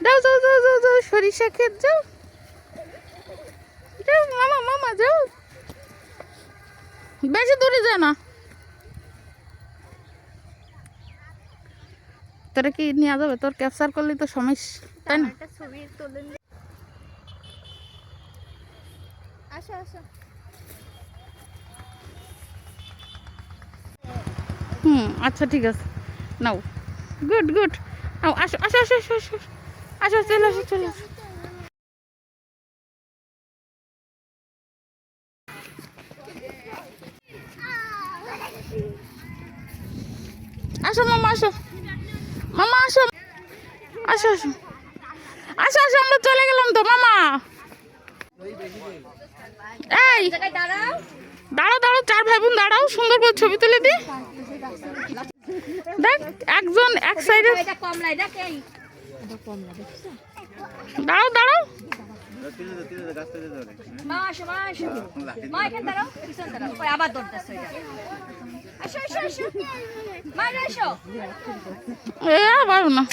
যাও যাও যাও যাও যাও, সরিষা ক্ষেত যাও যাও, মামা মামা যাও, বেশি দূরে যা না। তোরা কি নিয়ে যাবে? তোর ক্যাপচার করলে তো সমস্যা, তাই না? আচ্ছা ঠিক আছে, নাও। গুড গুড, আসো আসো আসো আসো আসো আসো, চলে আসো চলে আসো। আসো মামা আসো, মামা আসো আসো আসো আসো আসো, আমরা চলে গেলাম তো মামা। এই দাঁড়াও দাঁড়াও, 4 ভাই বোন দাঁড়াও, সুন্দর করে ছবি তুলে দি। দেখ একজন এক সাইডে, দাঁড়াও দাঁড়াও, এ পারবো না।